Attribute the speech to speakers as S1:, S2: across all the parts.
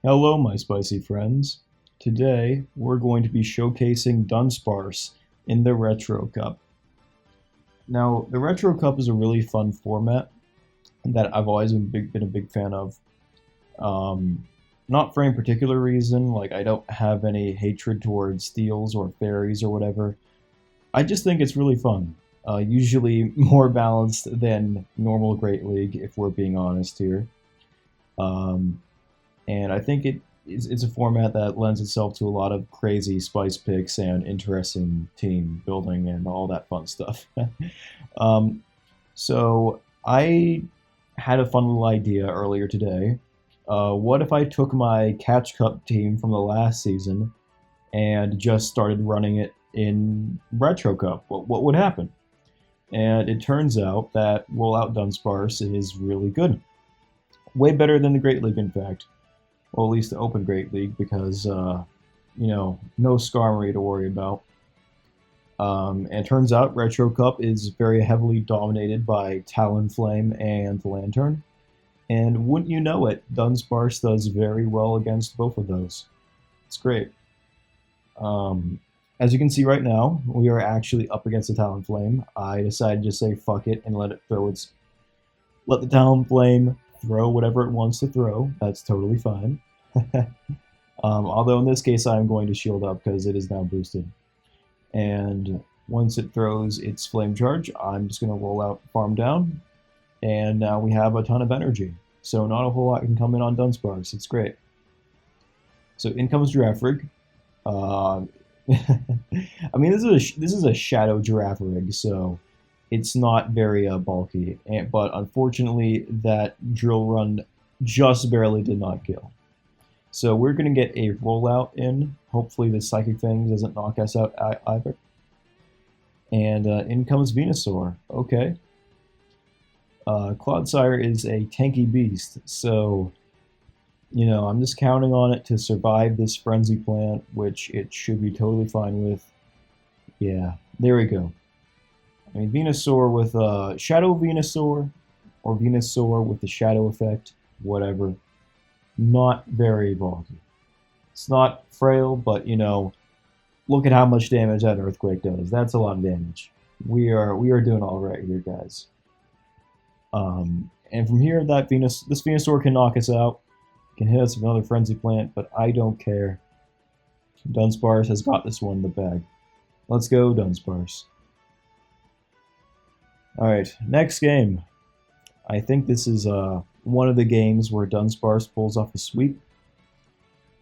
S1: Hello, my spicy friends. Today, we're going to be showcasing Dunsparce in the Retro Cup. Now, the Retro Cup is a really fun format that I've always been a big fan of. Um, Not for any particular reason, like I don't have any hatred towards steals or fairies or whatever. I just think it's really fun. Usually more balanced than normal Great League, if we're being honest here. Um, and I think it's a format that lends itself to a lot of crazy spice picks and interesting team building and all that fun stuff. um, so I had a fun little idea earlier today. What if I took my Catch Cup team from the last season and just started running it in Retro Cup? What would happen? And it turns out that Rollout Dunsparce is really good. Way better than the Great League, in fact. Well, at least the Open Great League, because, no Skarmory to worry about. And it turns out Retro Cup is very heavily dominated by Talonflame and Lantern. And wouldn't you know it, Dunsparce does very well against both of those. It's great. As you can see right now, we are actually up against the Talonflame. I decided to just say fuck it and let the Talonflame throw whatever it wants to throw. That's totally fine. Although in this case I'm going to shield up because it is now boosted. And once it throws its flame charge, I'm just going to roll out Farm Down. And now we have a ton of energy. So not a whole lot can come in on Dunsparce. It's great. So in comes Girafarig. Uh, I mean, this is a Shadow Girafarig, so it's not very bulky, but unfortunately that drill run just barely did not kill. So we're going to get a rollout in. Hopefully the Psychic Fangs doesn't knock us out either. And in comes Venusaur. Okay. Clodsire is a tanky beast, so I'm just counting on it to survive this Frenzy Plant, which it should be totally fine with. Yeah, there we go. I mean, Venusaur with Shadow Venusaur, or Venusaur with the Shadow effect, whatever. Not very bulky. It's not frail, but look at how much damage that Earthquake does. That's a lot of damage. We are doing all right here, guys. And from here, this Venusaur can knock us out, can hit us with another Frenzy Plant, but I don't care. Dunsparce has got this one in the bag. Let's go, Dunsparce. Alright, next game. I think this is one of the games where Dunsparce pulls off a sweep.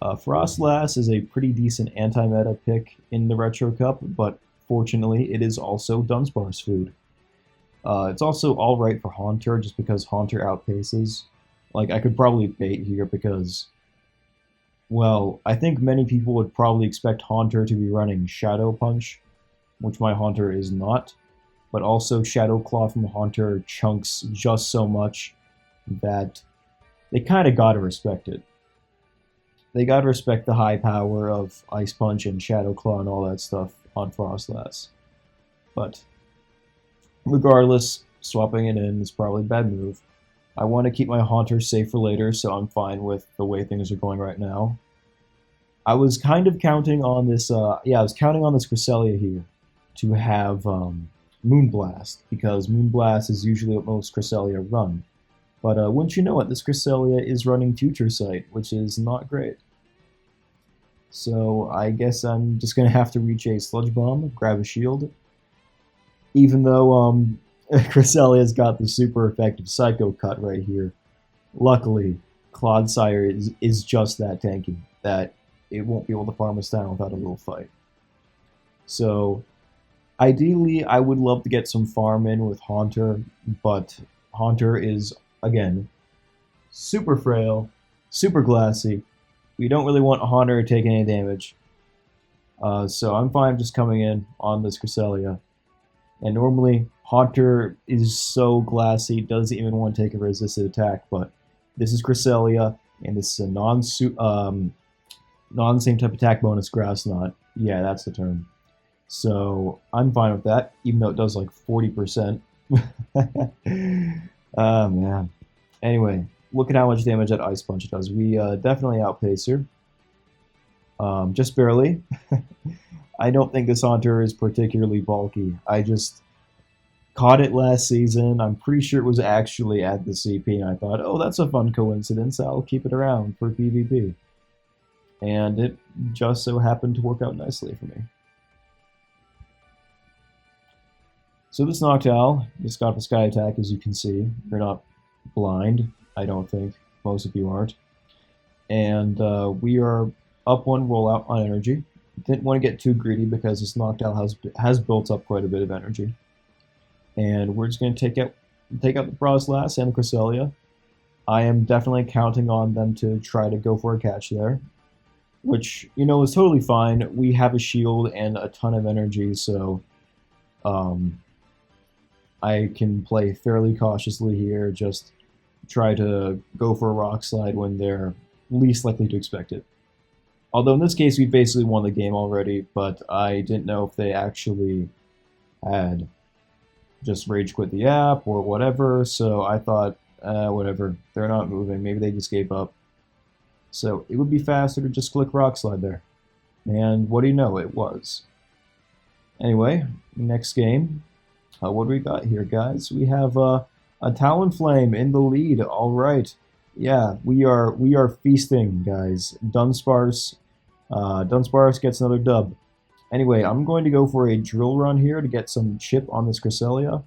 S1: Frostlass is a pretty decent anti-meta pick in the Retro Cup, but fortunately it is also Dunsparce food. It's also alright for Haunter, just because Haunter outpaces. Like, I could probably bait here because, well, I think many people would probably expect Haunter to be running Shadow Punch, which my Haunter is not. But also Shadow Claw from Haunter chunks just so much that they kind of gotta respect it. They gotta respect the high power of Ice Punch and Shadow Claw and all that stuff on Frostlass. But regardless, swapping it in is probably a bad move. I want to keep my Haunter safe for later, so I'm fine with the way things are going right now. I was kind of counting on this, I was counting on this Cresselia here to have Moonblast, because Moonblast is usually what most Cresselia run. But wouldn't you know it, this Cresselia is running Future Sight, which is not great. So I guess I'm just going to have to reach a Sludge Bomb, grab a shield. Even though Cresselia's got the super effective Psycho Cut right here. Luckily, Clodsire is just that tanky that it won't be able to farm us down without a little fight. So ideally, I would love to get some farm in with Haunter, but Haunter is, again, super frail, super glassy. We don't really want Haunter to take any damage. So I'm fine just coming in on this Cresselia. And normally, Haunter is so glassy, doesn't even want to take a resisted attack, but this is Cresselia, and this is a non-same type attack bonus Grass Knot. Yeah, that's the term. So I'm fine with that, even though it does like 40%. Oh man. Anyway, look at how much damage that Ice Punch does. We definitely outpace her. Just barely. I don't think this Haunter is particularly bulky. I just caught it last season. I'm pretty sure it was actually at the CP, and I thought, oh, that's a fun coincidence. I'll keep it around for PvP. And it just so happened to work out nicely for me. So this Noctowl just got the Sky Attack, as you can see. You're not blind, I don't think. Most of you aren't. And we are up one rollout on energy. Didn't want to get too greedy because this Noctowl has built up quite a bit of energy. And we're just going to take out the Froslass and the Cresselia. I am definitely counting on them to try to go for a catch there, which, you know, is totally fine. We have a shield and a ton of energy, so I can play fairly cautiously here, just try to go for a Rock Slide when they're least likely to expect it. Although in this case, we basically won the game already, but I didn't know if they actually had just rage quit the app or whatever, so I thought, whatever, they're not moving, maybe they just gave up. So it would be faster to just click Rock Slide there. And what do you know, it was. Anyway, next game. What do we got here, guys? We have a Talonflame in the lead. All right. Yeah, we are feasting, guys. Dunsparce gets another dub. Anyway, I'm going to go for a drill run here to get some chip on this Cresselia.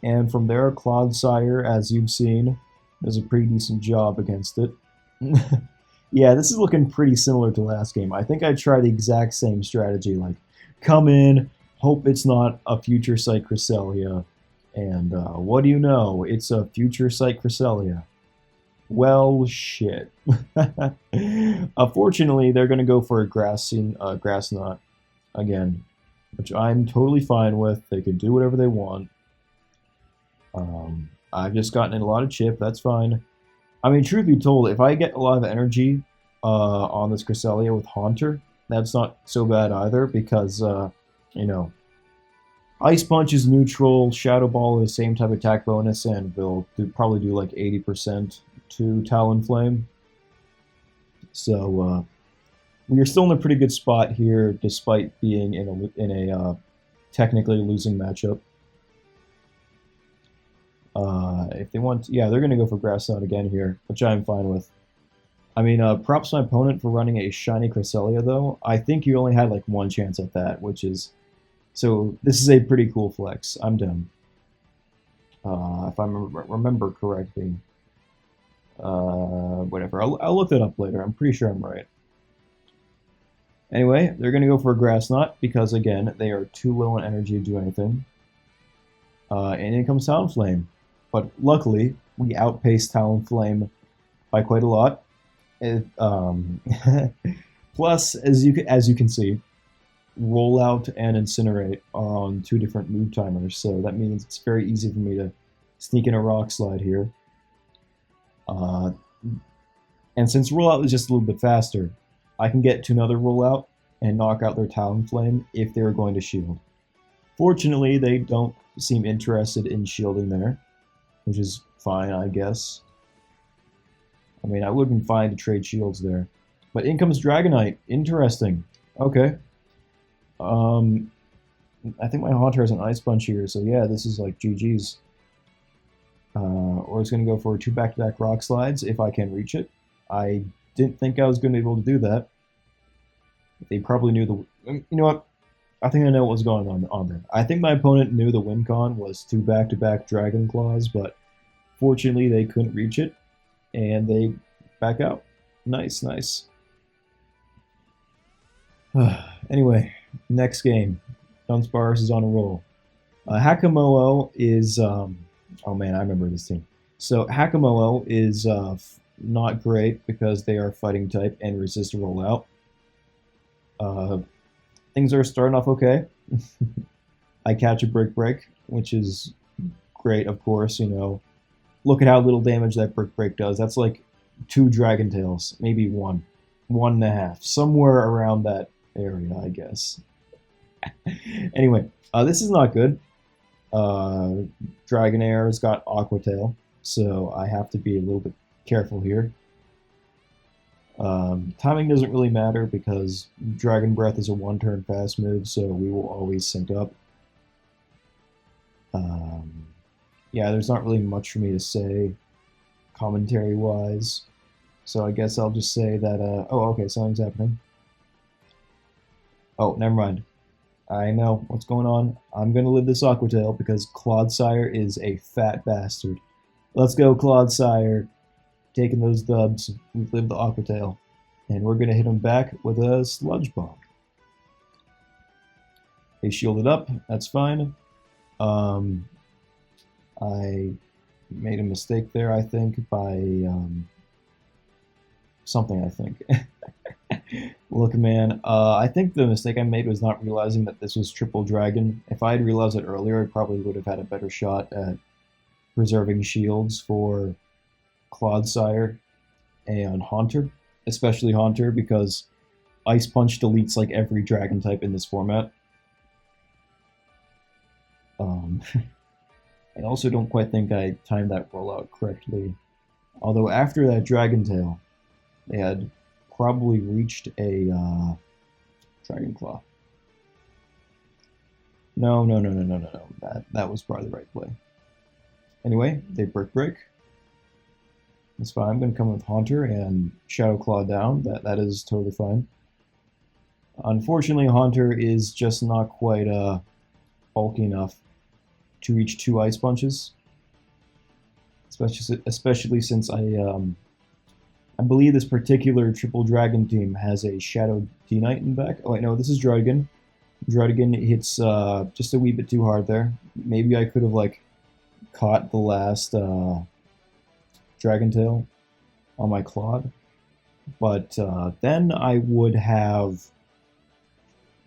S1: And from there, Clodsire, as you've seen, does a pretty decent job against it. Yeah, this is looking pretty similar to last game. I think I'd try the exact same strategy, like come in, hope it's not a Future Sight Cresselia, and what do you know? It's a Future Sight Cresselia. Well, shit. Fortunately, they're going to go for a Grass Knot again, which I'm totally fine with. They can do whatever they want. I've just gotten in a lot of chip. That's fine. I mean, truth be told, if I get a lot of energy on this Cresselia with Haunter, that's not so bad either, because, you know, Ice Punch is neutral, Shadow Ball is the same type of attack bonus, and will probably do like 80% to Talonflame. So, we are still in a pretty good spot here, despite being in a technically losing matchup. If they want, yeah, they're going to go for Grass Knot again here, which I'm fine with. I mean, props to my opponent for running a shiny Cresselia, though. I think you only had like one chance at that, which is... So this is a pretty cool flex. I'm done. If I remember correctly. Whatever. I'll look that up later. I'm pretty sure I'm right. Anyway, they're going to go for a Grass Knot because, again, they are too low on energy to do anything. And in comes Talonflame. But luckily, we outpaced Talonflame by quite a lot. Plus, as you can see, Rollout and Incinerate are on two different move timers, so that means it's very easy for me to sneak in a Rock Slide here. And since Rollout is just a little bit faster, I can get to another Rollout and knock out their Talonflame if they were going to shield. Fortunately, they don't seem interested in shielding there, which is fine, I guess. I mean, I would have been fine to trade shields there. But in comes Dragonite. Interesting. Okay. I think my Haunter has an Ice Punch here, so yeah, this is like GG's. Or it's going to go for 2 back-to-back Rock Slides if I can reach it. I didn't think I was going to be able to do that. They probably knew the... You know what? I think I know what was going on there. I think my opponent knew the win con was 2 back-to-back Dragon Claws, but fortunately they couldn't reach it, and they back out. Nice, nice. Anyway, next game. Dunsparce is on a roll. Hakamo'o is... oh man, I remember this team. So Hakamo'o is not great because they are fighting type and resist a rollout. Things are starting off okay. I catch a Brick Break, which is great, of course, you know. Look at how little damage that Brick Break does. That's like 2 Dragon Tails, maybe 1. 1.5. Somewhere around that area, I guess. Anyway, this is not good. Dragonair's got Aqua Tail, so I have to be a little bit careful here. Timing doesn't really matter because Dragon Breath is a one-turn fast move, so we will always sync up. Yeah, there's not really much for me to say commentary-wise, so I guess I'll just say that, oh, okay, something's happening. Oh, never mind. I know what's going on. I'm going to live this Aquatail because Clodsire is a fat bastard. Let's go, Clodsire. Taking those dubs. We've lived the Aquatail. And we're going to hit him back with a Sludge Bomb. They shielded up. That's fine. I made a mistake there, I think, by something, I think. Look, man, I think the mistake I made was not realizing that this was Triple Dragon. If I had realized it earlier, I probably would have had a better shot at preserving shields for Clodsire and Haunter, especially Haunter, because Ice Punch deletes like every dragon type in this format. I also don't quite think I timed that rollout correctly. Although after that Dragon Tail, they had probably reached a Dragon Claw. No. That was probably the right play. Anyway, they break. That's fine. I'm going to come with Haunter and Shadow Claw down. That is totally fine. Unfortunately, Haunter is just not quite bulky enough to reach 2 Ice Punches. Especially since I believe this particular Triple Dragon team has a Shadow D-Knight in back. Oh wait, no, this is Druddigan. Druddigan hits just a wee bit too hard there. Maybe I could have like caught the last Dragon Tail on my Claude, but then I would have,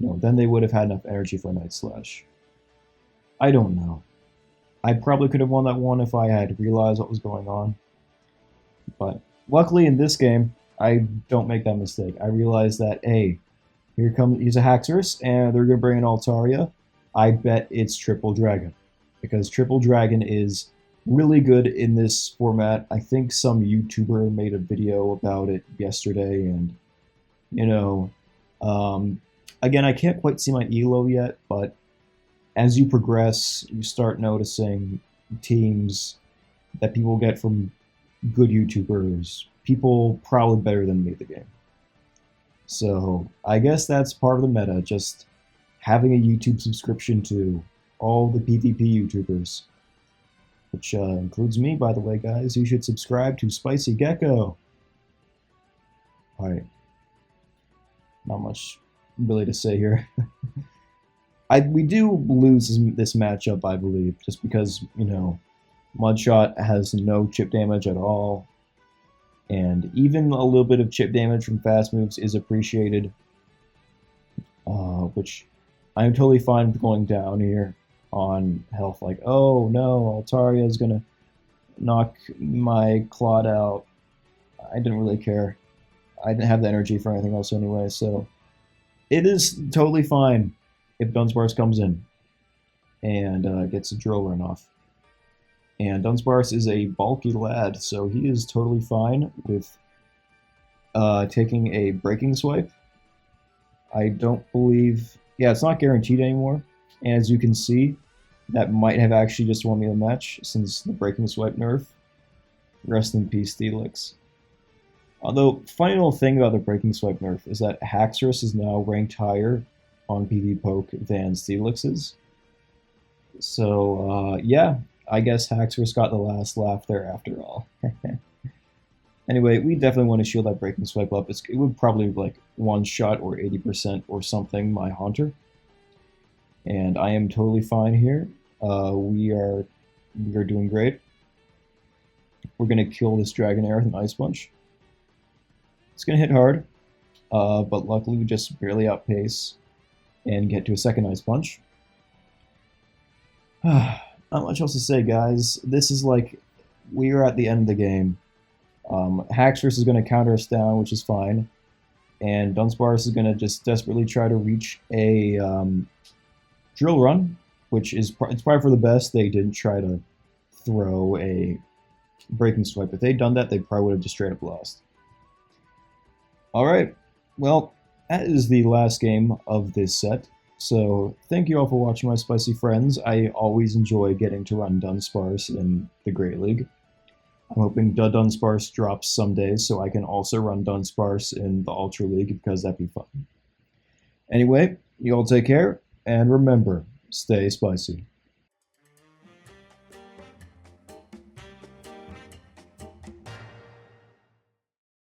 S1: then they would have had enough energy for a Night Slash. I don't know. I probably could have won that one if I had realized what was going on, but luckily in this game, I don't make that mistake. I realize that, hey, here's a Haxorus, and they're going to bring in Altaria. I bet it's Triple Dragon, because Triple Dragon is really good in this format. I think some YouTuber made a video about it yesterday, and, again, I can't quite see my elo yet, but as you progress, you start noticing teams that people get from good YouTubers, people probably better than me at the game. So I guess that's part of the meta, just having a YouTube subscription to all the PvP YouTubers, which includes me, by the way, guys. You should subscribe to Spicy Gecko. Alright, not much really to say here. We do lose this matchup, I believe, just because, Mudshot has no chip damage at all, and even a little bit of chip damage from fast moves is appreciated, which I'm totally fine with going down here on health, like, oh no, Altaria is going to knock my Claude out. I didn't really care. I didn't have the energy for anything else anyway, so it is totally fine if Dunsparce comes in and gets a drill run off. And Dunsparce is a bulky lad, so he is totally fine with taking a Breaking Swipe. I don't believe... Yeah, it's not guaranteed anymore. And as you can see, that might have actually just won me the match since the Breaking Swipe nerf. Rest in peace, Steelix. Although, funny little thing about the Breaking Swipe nerf is that Haxorus is now ranked higher on PvPoke than Steelix is. So, yeah, I guess Haxorus got the last laugh there after all. Anyway, we definitely want to shield that Breaking Swipe up. It would probably like one shot or 80% or something my Haunter. And I am totally fine here. We are doing great. We're going to kill this Dragonair with an Ice Punch. It's going to hit hard, but luckily we just barely outpace and get to a second Ice Punch. Not much else to say, guys. This is like, we are at the end of the game. Haxorus is going to counter us down, which is fine. And Dunsparce is going to just desperately try to reach a drill run, which is it's probably for the best. They didn't try to throw a Breaking Swipe. If they'd done that, they probably would have just straight up lost. Alright, well, that is the last game of this set. So, thank you all for watching, my spicy friends. I always enjoy getting to run Dunsparce in the Great League. I'm hoping Dunsparce drops someday so I can also run Dunsparce in the Ultra League because that'd be fun. Anyway, you all take care, and remember, stay spicy.